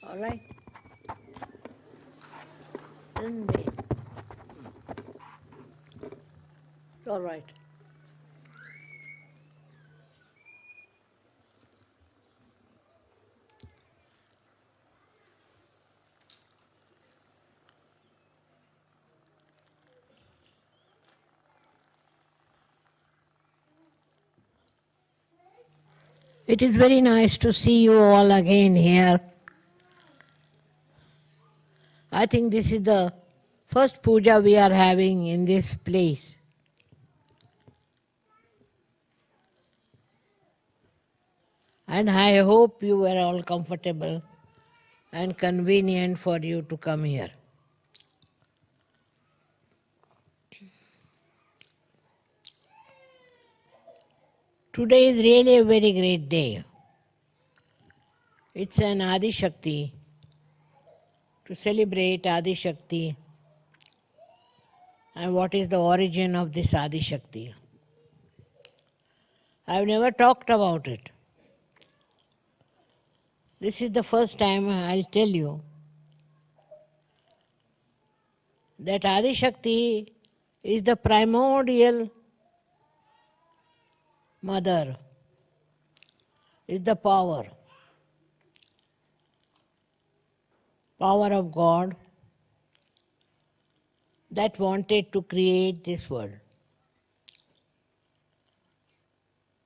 All right? Isn't it? It's all right. It is very nice to see you all again here. I think this is the first puja we are having in this place. And I hope you were all comfortable and convenient for you to come here. Today is really a very great day. It's an Adi Shakti, to celebrate Adi Shakti and what is the origin of this Adi Shakti. I've never talked about it. This is the first time I'll tell you that Adi Shakti is the primordial mother, is the power of God that wanted to create this world.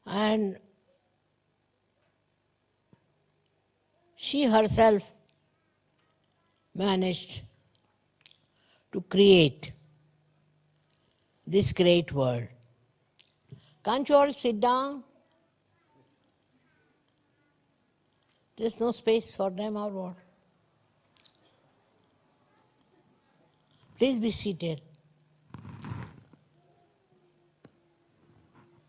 And she herself managed to create this great world. Can't you all sit down? There's no space for them or what? Please be seated.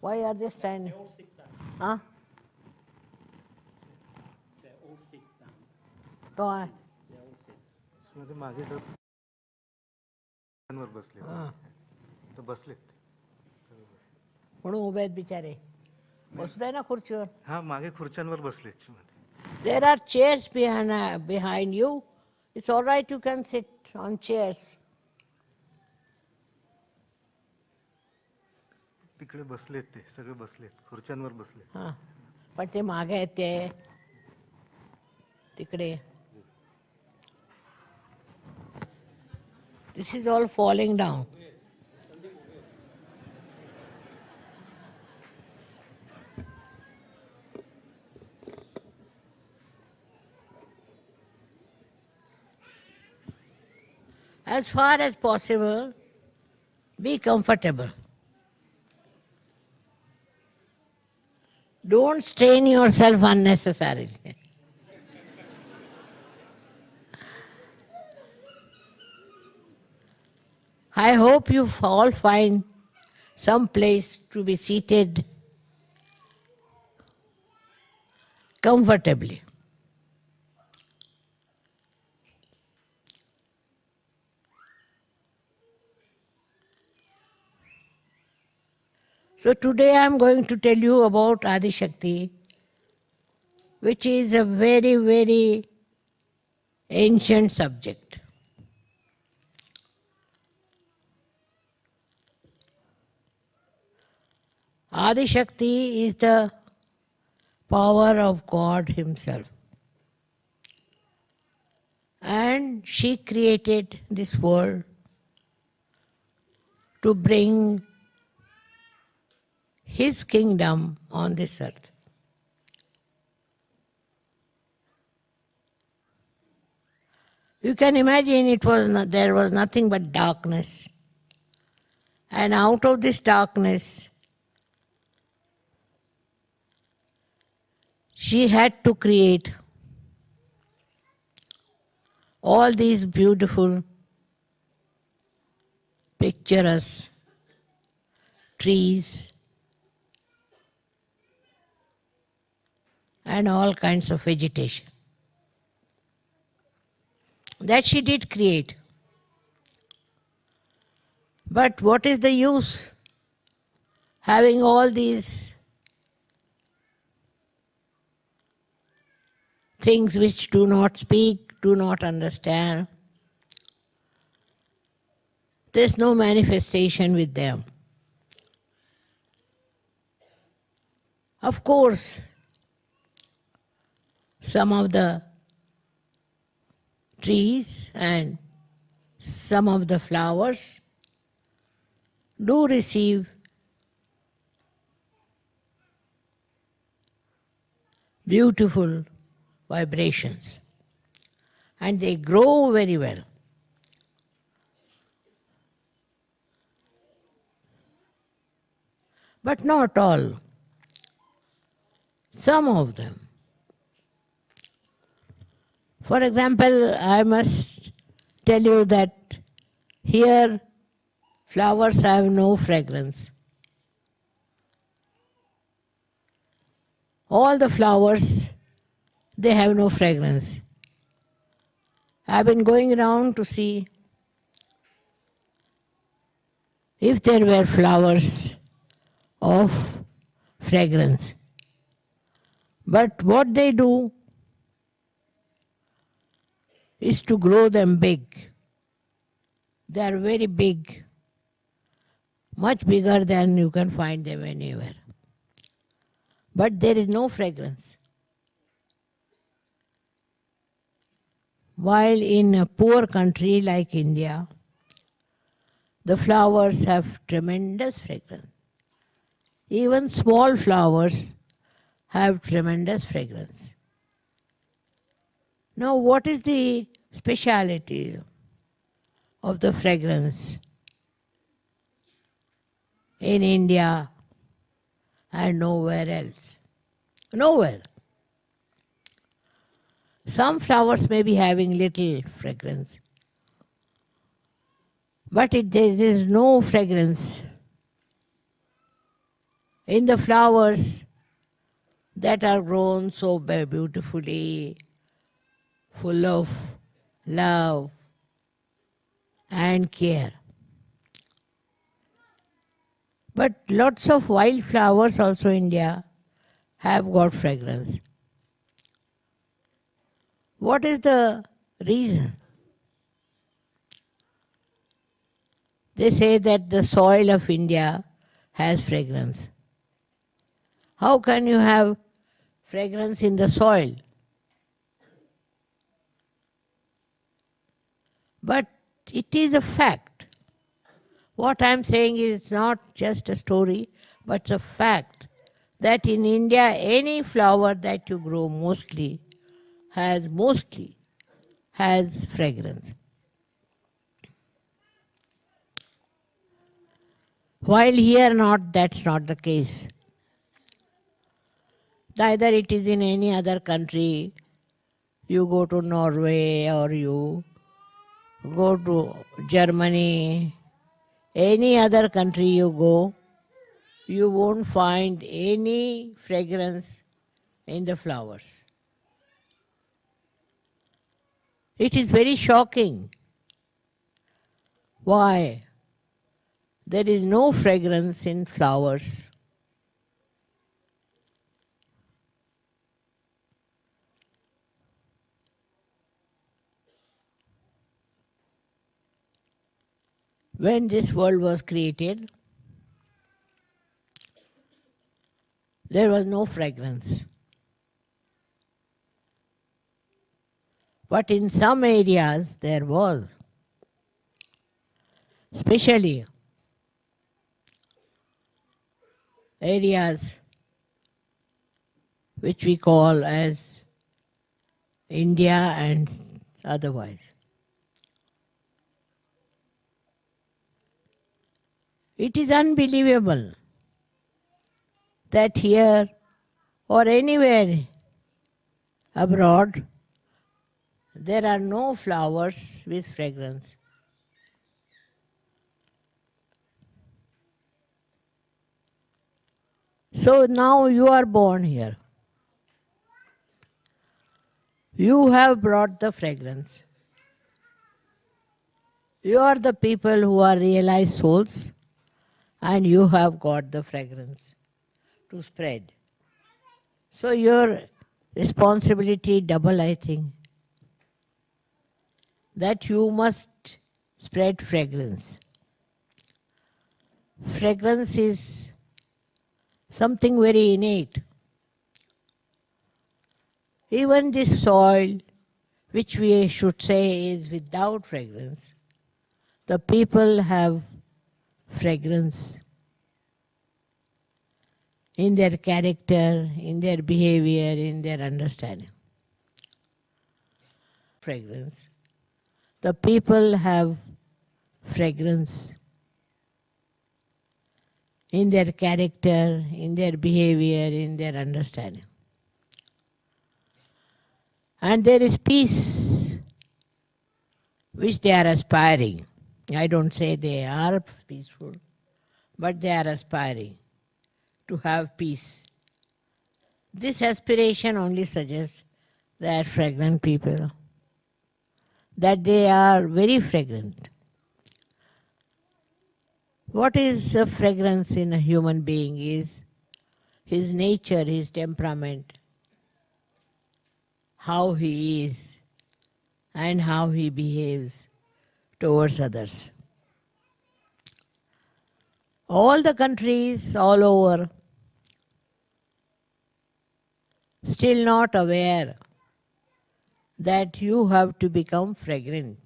Why are they standing? They all sit down. Huh? They all sit down. तो है. They all sit. मध्ये मागे तर वर बसले तर बसलेत सगळे बसले. म्हणून उभे आहेत बिचारे. बसू दे ना खुर्चीवर. हा मागे खुर्च्यांवर बसलेत मध्ये. There are chairs behind you. It's all right, you can sit on chairs. तिकडे बसलेत ते सगळे बसलेत खुर्च्यांवर बसलेत. हां. पण ते मागे आहेत ते तिकडे. This is all falling down. As far as possible, be comfortable. Don't strain yourself unnecessarily. I hope you all find some place to be seated comfortably. So today I am going to tell you about Adi Shakti, which is a very, very ancient subject. Adi Shakti is the power of God Himself. And she created this world to bring His kingdom on this earth. You can imagine there was nothing but darkness. And out of this darkness, she had to create all these beautiful, picturesque trees and all kinds of vegetation. That she did create. But what is the use having all these things which do not speak, do not understand. There's no manifestation with them. Of course, some of the trees and some of the flowers do receive beautiful vibrations and they grow very well. But not all. Some of them. For example, I must tell you that here flowers have no fragrance. All the flowers, they have no fragrance. I've been going around to see if there were flowers of fragrance. But what they do is to grow them big. They are very big, much bigger than you can find them anywhere. But there is no fragrance. While in a poor country like India, the flowers have tremendous fragrance. Even small flowers have tremendous fragrance. Now, what is the speciality of the fragrance in India and nowhere else? Nowhere. Some flowers may be having little fragrance, but there is no fragrance in the flowers that are grown so beautifully, full of love and care. But lots of wild flowers also in India have got fragrance. What is the reason? They say that the soil of India has fragrance. How can you have fragrance in the soil? But it is a fact. What I am saying is not just a story, but a fact that in India any flower that you grow mostly has fragrance. While here that's not the case. Neither it is in any other country. You go to Norway or you go to Germany, any other country you go, you won't find any fragrance in the flowers. It is very shocking. Why? There is no fragrance in flowers. When this world was created, there was no fragrance. But in some areas there was. Especially areas which we call as India and otherwise. It is unbelievable that here or anywhere abroad there are no flowers with fragrance. So now you are born here. You have brought the fragrance. You are the people who are realized souls, and you have got the fragrance to spread. So your responsibility double, I think, that you must spread fragrance. Fragrance is something very innate. Even this soil, which we should say is without fragrance, the people have fragrance in their character, in their behavior, in their understanding. Fragrance. The people have fragrance in their character, in their behavior, in their understanding. And there is peace which they are aspiring. I don't say they are peaceful, but they are aspiring to have peace. This aspiration only suggests that fragrant people, that they are very fragrant. What is a fragrance in a human being is his nature, his temperament, how he is, and how he behaves towards others. All the countries all over still not aware that you have to become fragrant.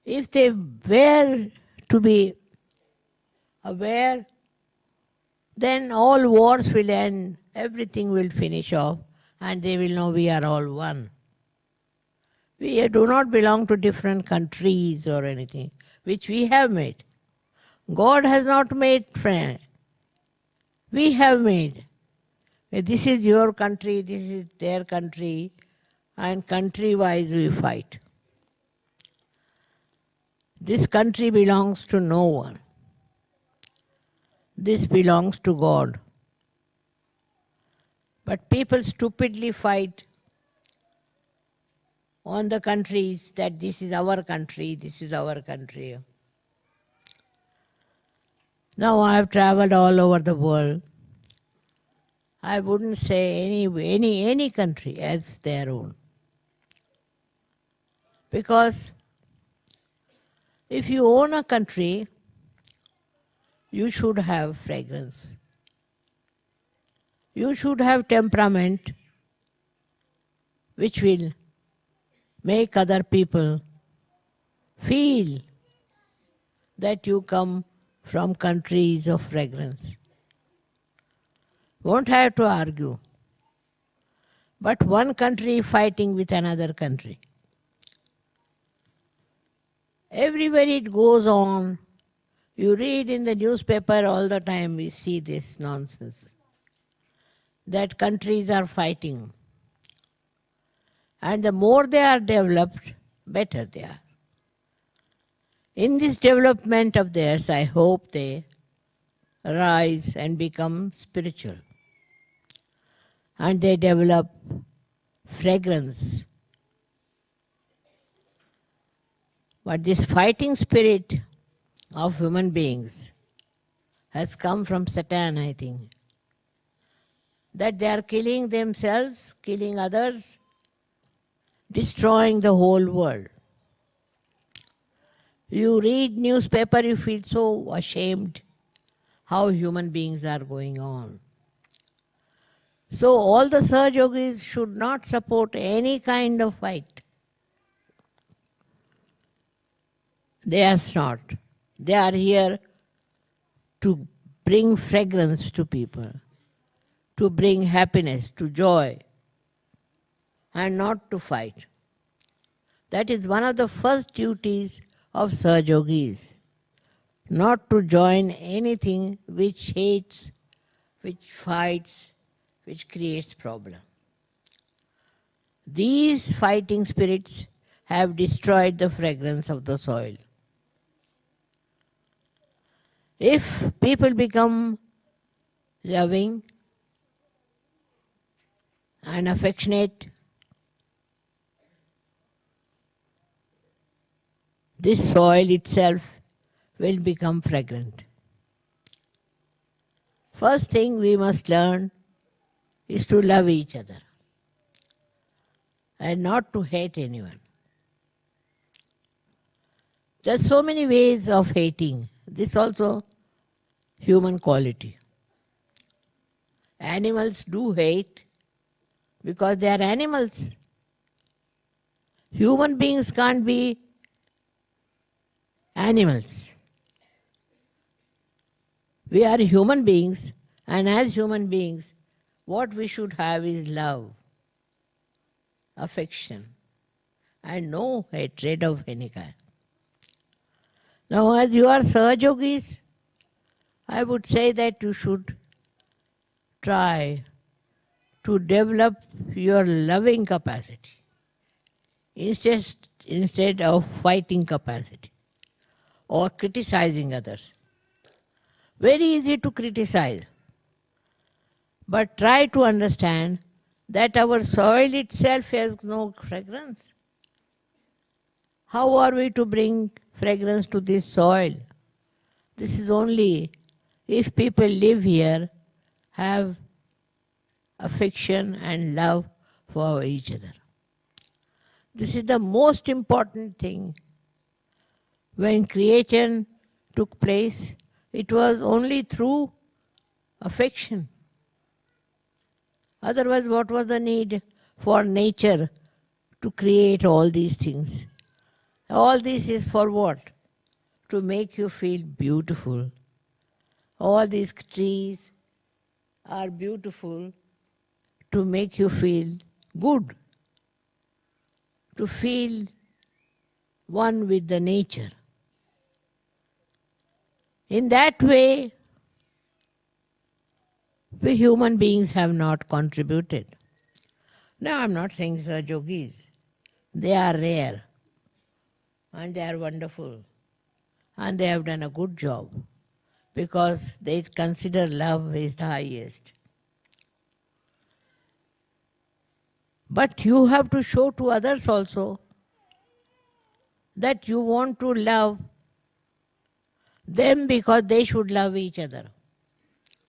If they were to be aware, then all wars will end, everything will finish off, and they will know we are all one. We do not belong to different countries or anything, which we have made. God has not made friend. We have made. This is your country, this is their country, and country-wise we fight. This country belongs to no one. This belongs to God. But people stupidly fight on the countries that this is our country, this is our country. Now I have traveled all over the world. I wouldn't say any country as their own. Because if you own a country, you should have fragrance. You should have temperament which will make other people feel that you come from countries of fragrance. Won't have to argue. But one country fighting with another country. Everywhere it goes on, you read in the newspaper all the time, we see this nonsense. That countries are fighting. And the more they are developed, better they are. In this development of theirs, I hope they rise and become spiritual. And they develop fragrance. But this fighting spirit of human beings has come from Satan, I think. That they are killing themselves, killing others, destroying the whole world. You read newspaper, you feel so ashamed how human beings are going on. So all the Sahaja yogis should not support any kind of fight. They are not. They are here to bring fragrance to people, to bring happiness, to joy, and not to fight. That is one of the first duties of Sahaja yogis, not to join anything which hates, which fights, which creates problem. These fighting spirits have destroyed the fragrance of the soil. If people become loving and affectionate, this soil itself will become fragrant. First thing we must learn is to love each other and not to hate anyone. There's so many ways of hating. This also human quality. Animals do hate because they are animals. Human beings can't be animals. We are human beings, and as human beings, what we should have is love, affection, and no hatred of any kind. Now, as you are Sahajogis, I would say that you should try to develop your loving capacity instead of fighting capacity or criticizing others. Very easy to criticize, but try to understand that our soil itself has no fragrance. How are we to bring fragrance to this soil? This is only if people live here, have affection and love for each other. This is the most important thing. When creation took place, it was only through affection. Otherwise, what was the need for nature to create all these things? All this is for what? To make you feel beautiful. All these trees are beautiful to make you feel good, to feel one with the nature. In that way, we human beings have not contributed. Now, I'm not saying Yogis. They are rare and they are wonderful and they have done a good job because they consider love is the highest. But you have to show to others also that you want to love them because they should love each other.